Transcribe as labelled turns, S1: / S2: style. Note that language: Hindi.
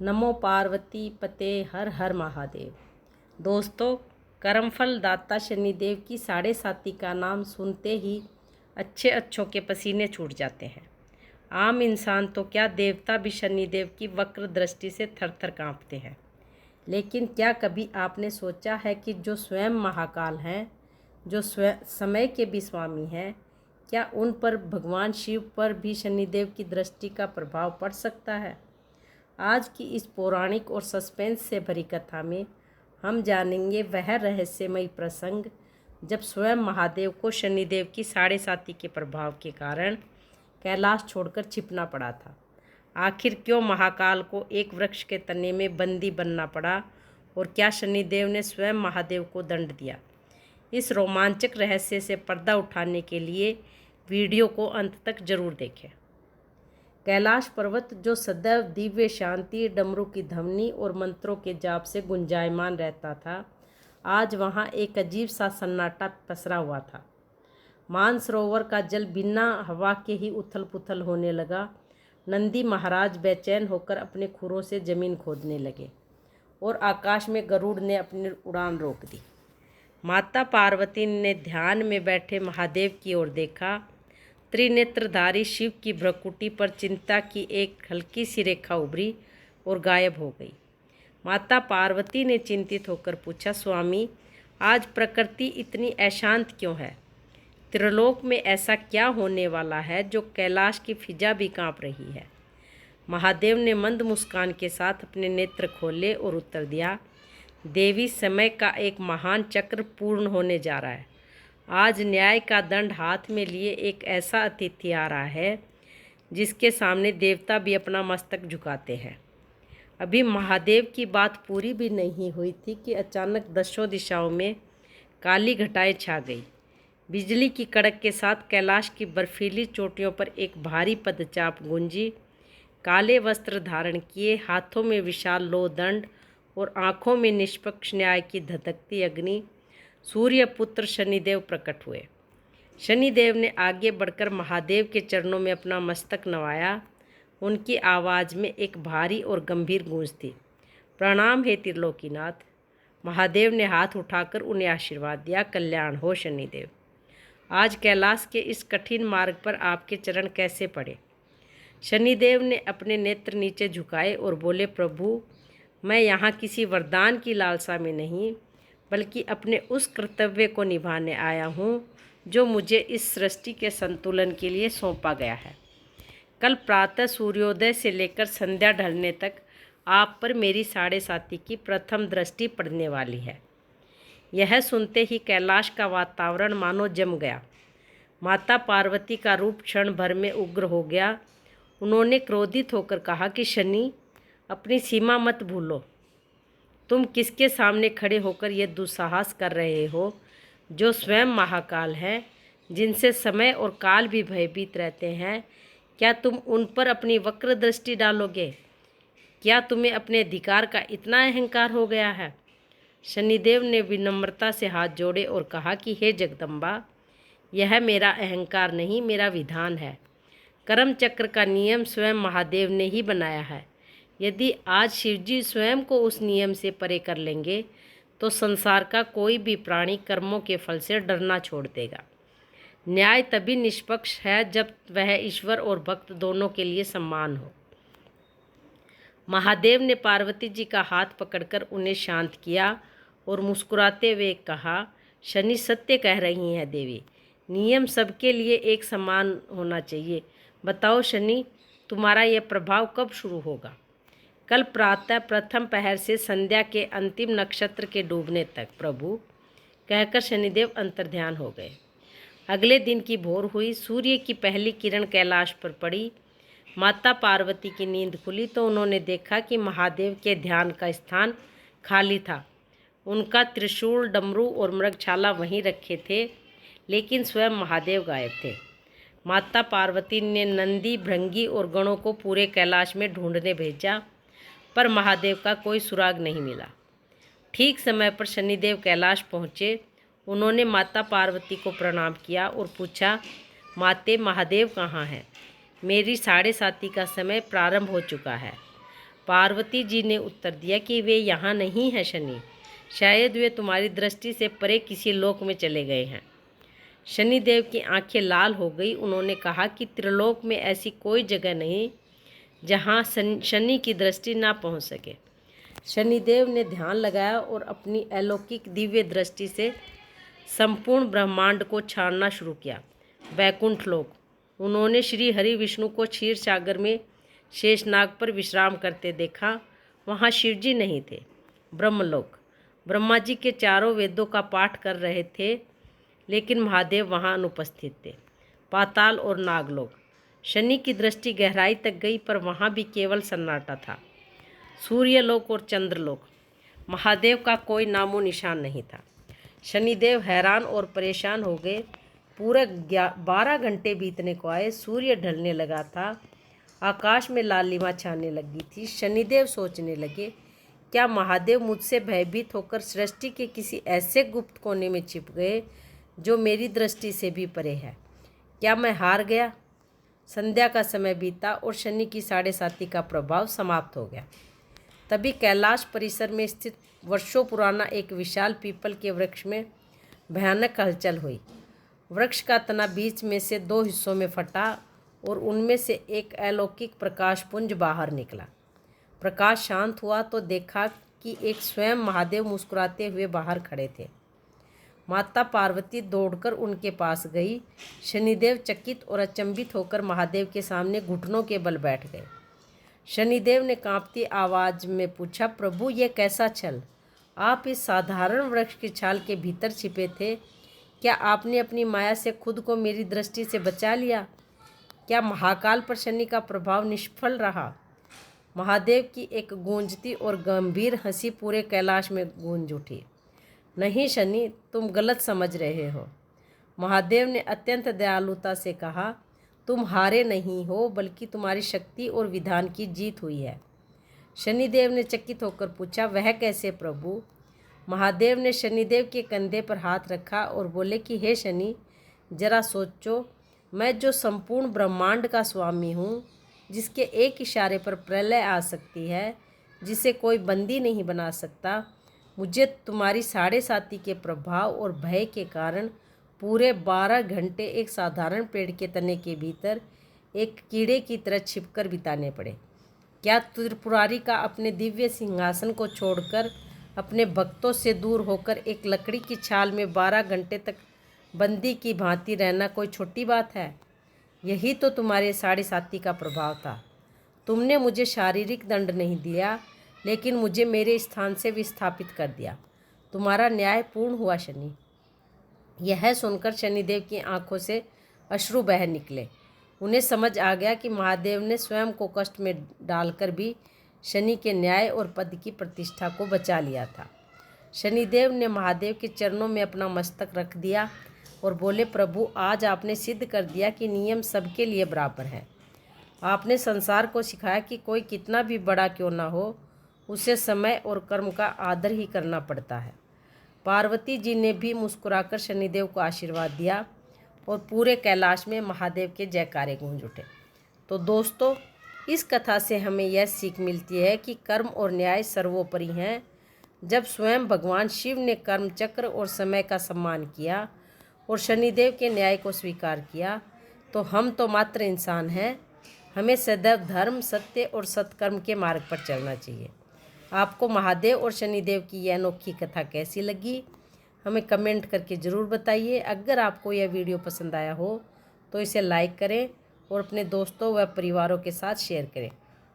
S1: नमो पार्वती पते हर हर महादेव। दोस्तों, कर्मफल दाता शनिदेव की साढ़े साती का नाम सुनते ही अच्छों के पसीने छूट जाते हैं। आम इंसान तो क्या, देवता भी शनिदेव की वक्र दृष्टि से थर थर काँपते हैं। लेकिन क्या कभी आपने सोचा है कि जो स्वयं महाकाल हैं, जो स्वयं समय के भी स्वामी हैं, क्या उन पर भगवान शिव पर भी शनिदेव की दृष्टि का प्रभाव पड़ सकता है? आज की इस पौराणिक और सस्पेंस से भरी कथा में हम जानेंगे वह रहस्यमयी प्रसंग जब स्वयं महादेव को शनिदेव की साढ़े साती के प्रभाव के कारण कैलाश छोड़कर छिपना पड़ा था। आखिर क्यों महाकाल को एक वृक्ष के तने में बंदी बनना पड़ा और क्या शनिदेव ने स्वयं महादेव को दंड दिया? इस रोमांचक रहस्य से पर्दा उठाने के लिए वीडियो को अंत तक जरूर देखें। कैलाश पर्वत, जो सदैव दिव्य शांति, डमरू की ध्वनि और मंत्रों के जाप से गुंजायमान रहता था, आज वहाँ एक अजीब सा सन्नाटा पसरा हुआ था। मानसरोवर का जल बिना हवा के ही उथल पुथल होने लगा। नंदी महाराज बेचैन होकर अपने खुरों से जमीन खोदने लगे और आकाश में गरुड़ ने अपनी उड़ान रोक दी। माता पार्वती ने ध्यान में बैठे महादेव की ओर देखा। त्रिनेत्रधारी शिव की भ्रकुटी पर चिंता की एक हल्की सी रेखा उभरी और गायब हो गई। माता पार्वती ने चिंतित होकर पूछा, स्वामी, आज प्रकृति इतनी अशांत क्यों है? त्रिलोक में ऐसा क्या होने वाला है जो कैलाश की फिजा भी कांप रही है? महादेव ने मंद मुस्कान के साथ अपने नेत्र खोले और उत्तर दिया, देवी, समय का एक महान चक्र पूर्ण होने जा रहा है। आज न्याय का दंड हाथ में लिए एक ऐसा अतिथि आ रहा है जिसके सामने देवता भी अपना मस्तक झुकाते हैं। अभी महादेव की बात पूरी भी नहीं हुई थी कि अचानक दसों दिशाओं में काली घटाएं छा गई। बिजली की कड़क के साथ कैलाश की बर्फीली चोटियों पर एक भारी पदचाप गूंजी। काले वस्त्र धारण किए, हाथों में विशाल लोहदंड और आँखों में निष्पक्ष न्याय की धधकती अग्नि सूर्य पुत्र शनिदेव प्रकट हुए। शनिदेव ने आगे बढ़कर महादेव के चरणों में अपना मस्तक नवाया। उनकी आवाज़ में एक भारी और गंभीर गूंज थी, प्रणाम हे त्रिलोकीनाथ। महादेव ने हाथ उठाकर उन्हें आशीर्वाद दिया, कल्याण हो शनिदेव। आज कैलाश के इस कठिन मार्ग पर आपके चरण कैसे पड़े? शनिदेव ने अपने नेत्र नीचे झुकाए और बोले, प्रभु, मैं यहाँ किसी वरदान की लालसा में नहीं, बल्कि अपने उस कर्तव्य को निभाने आया हूँ जो मुझे इस सृष्टि के संतुलन के लिए सौंपा गया है। कल प्रातः सूर्योदय से लेकर संध्या ढलने तक आप पर मेरी साढ़े साती की प्रथम दृष्टि पड़ने वाली है। यह सुनते ही कैलाश का वातावरण मानो जम गया। माता पार्वती का रूप क्षण भर में उग्र हो गया। उन्होंने क्रोधित होकर कहा कि शनि, अपनी सीमा मत भूलो। तुम किसके सामने खड़े होकर यह दुस्साहस कर रहे हो जो स्वयं महाकाल हैं, जिनसे समय और काल भी भयभीत रहते हैं? क्या तुम उन पर अपनी वक्र दृष्टि डालोगे? क्या तुम्हें अपने अधिकार का इतना अहंकार हो गया है? शनिदेव ने विनम्रता से हाथ जोड़े और कहा कि हे जगदम्बा, यह मेरा अहंकार नहीं, मेरा विधान है। कर्म चक्र का नियम स्वयं महादेव ने ही बनाया है। यदि आज शिवजी स्वयं को उस नियम से परे कर लेंगे तो संसार का कोई भी प्राणी कर्मों के फल से डरना छोड़ देगा। न्याय तभी निष्पक्ष है जब वह ईश्वर और भक्त दोनों के लिए समान हो। महादेव ने पार्वती जी का हाथ पकड़कर उन्हें शांत किया और मुस्कुराते हुए कहा, शनि सत्य कह रही हैं देवी, नियम सबके लिए एक समान होना चाहिए। बताओ शनि, तुम्हारा यह प्रभाव कब शुरू होगा? कल प्रातः प्रथम पहर से संध्या के अंतिम नक्षत्र के डूबने तक, प्रभु, कहकर शनिदेव अंतर्ध्यान हो गए। अगले दिन की भोर हुई। सूर्य की पहली किरण कैलाश पर पड़ी। माता पार्वती की नींद खुली तो उन्होंने देखा कि महादेव के ध्यान का स्थान खाली था। उनका त्रिशूल, डमरू और मृगछाला वहीं रखे थे, लेकिन स्वयं महादेव गायब थे। माता पार्वती ने नंदी, भृंगी और गणों को पूरे कैलाश में ढूंढने भेजा, पर महादेव का कोई सुराग नहीं मिला। ठीक समय पर शनिदेव कैलाश पहुँचे। उन्होंने माता पार्वती को प्रणाम किया और पूछा, माते, महादेव कहाँ हैं? मेरी साढ़े साती का समय प्रारंभ हो चुका है। पार्वती जी ने उत्तर दिया कि वे यहाँ नहीं हैं शनि, शायद वे तुम्हारी दृष्टि से परे किसी लोक में चले गए हैं। शनिदेव की आंखें लाल हो गई। उन्होंने कहा कि त्रिलोक में ऐसी कोई जगह नहीं जहाँ शनि की दृष्टि ना पहुँच सके। शनिदेव ने ध्यान लगाया और अपनी अलौकिक दिव्य दृष्टि से संपूर्ण ब्रह्मांड को छानना शुरू किया। वैकुंठ लोक। उन्होंने श्री हरि विष्णु को क्षीर सागर में शेषनाग पर विश्राम करते देखा। वहाँ शिवजी नहीं थे। ब्रह्मलोक। ब्रह्मा जी के चारों वेदों का पाठ कर रहे थे, लेकिन महादेव वहाँ अनुपस्थित थे। पाताल और नागलोक। शनि की दृष्टि गहराई तक गई, पर वहाँ भी केवल सन्नाटा था। सूर्यलोक और चंद्रलोक। महादेव का कोई नामो निशान नहीं था। शनिदेव हैरान और परेशान हो गए। पूरे 12 घंटे बीतने को आए। सूर्य ढलने लगा था। आकाश में लालिमा छाने लगी थी। शनिदेव सोचने लगे, क्या महादेव मुझसे भयभीत होकर सृष्टि के किसी ऐसे गुप्त कोने में छिप गए जो मेरी दृष्टि से भी परे है? क्या मैं हार गया? संध्या का समय बीता और शनि की 7.5 का प्रभाव समाप्त हो गया। तभी कैलाश परिसर में स्थित वर्षों पुराना एक विशाल पीपल के वृक्ष में भयानक हलचल हुई। वृक्ष का तना बीच में से 2 हिस्सों में फटा और उनमें से एक अलौकिक प्रकाश पुंज बाहर निकला। प्रकाश शांत हुआ तो देखा कि एक स्वयं महादेव मुस्कुराते हुए बाहर खड़े थे। माता पार्वती दौड़कर उनके पास गई। शनिदेव चकित और अचंभित होकर महादेव के सामने घुटनों के बल बैठ गए। शनिदेव ने कांपती आवाज में पूछा, प्रभु ये कैसा छल? आप इस साधारण वृक्ष की छाल के भीतर छिपे थे। क्या आपने अपनी माया से खुद को मेरी दृष्टि से बचा लिया? क्या महाकाल पर शनि का प्रभाव निष्फल रहा? महादेव की एक गूंजती और गंभीर हंसी पूरे कैलाश में गूंज उठी। नहीं शनि, तुम गलत समझ रहे हो। महादेव ने अत्यंत दयालुता से कहा, तुम हारे नहीं हो, बल्कि तुम्हारी शक्ति और विधान की जीत हुई है। शनिदेव ने चकित होकर पूछा, वह कैसे प्रभु? महादेव ने शनिदेव के कंधे पर हाथ रखा और बोले कि हे शनि, जरा सोचो, मैं जो संपूर्ण ब्रह्मांड का स्वामी हूँ, जिसके एक इशारे पर प्रलय आ सकती है, जिसे कोई बंदी नहीं बना सकता, मुझे तुम्हारी 7.5 के प्रभाव और भय के कारण पूरे 12 घंटे एक साधारण पेड़ के तने के भीतर एक कीड़े की तरह छिपकर बिताने पड़े। क्या त्रिपुरारी का अपने दिव्य सिंहासन को छोड़कर अपने भक्तों से दूर होकर एक लकड़ी की छाल में 12 घंटे तक बंदी की भांति रहना कोई छोटी बात है? यही तो तुम्हारे 7.5 का प्रभाव था। तुमने मुझे शारीरिक दंड नहीं दिया, लेकिन मुझे मेरे स्थान से विस्थापित कर दिया। तुम्हारा न्याय पूर्ण हुआ शनि। यह सुनकर शनिदेव की आंखों से अश्रु बह निकले। उन्हें समझ आ गया कि महादेव ने स्वयं को कष्ट में डालकर भी शनि के न्याय और पद की प्रतिष्ठा को बचा लिया था। शनिदेव ने महादेव के चरणों में अपना मस्तक रख दिया और बोले, प्रभु, आज आपने सिद्ध कर दिया कि नियम सबके लिए बराबर है। आपने संसार को सिखाया कि कोई कितना भी बड़ा क्यों ना हो, उसे समय और कर्म का आदर ही करना पड़ता है। पार्वती जी ने भी मुस्कुराकर शनिदेव को आशीर्वाद दिया और पूरे कैलाश में महादेव के जयकारे गूंज उठे। तो दोस्तों, इस कथा से हमें यह सीख मिलती है कि कर्म और न्याय सर्वोपरि हैं। जब स्वयं भगवान शिव ने कर्म चक्र और समय का सम्मान किया और शनिदेव के न्याय को स्वीकार किया, तो हम तो मात्र इंसान हैं। हमें सदैव धर्म, सत्य और सत्कर्म के मार्ग पर चलना चाहिए। आपको महादेव और शनिदेव की यह अनोखी कथा कैसी लगी, हमें कमेंट करके ज़रूर बताइए। अगर आपको यह वीडियो पसंद आया हो तो इसे लाइक करें और अपने दोस्तों व परिवारों के साथ शेयर करें।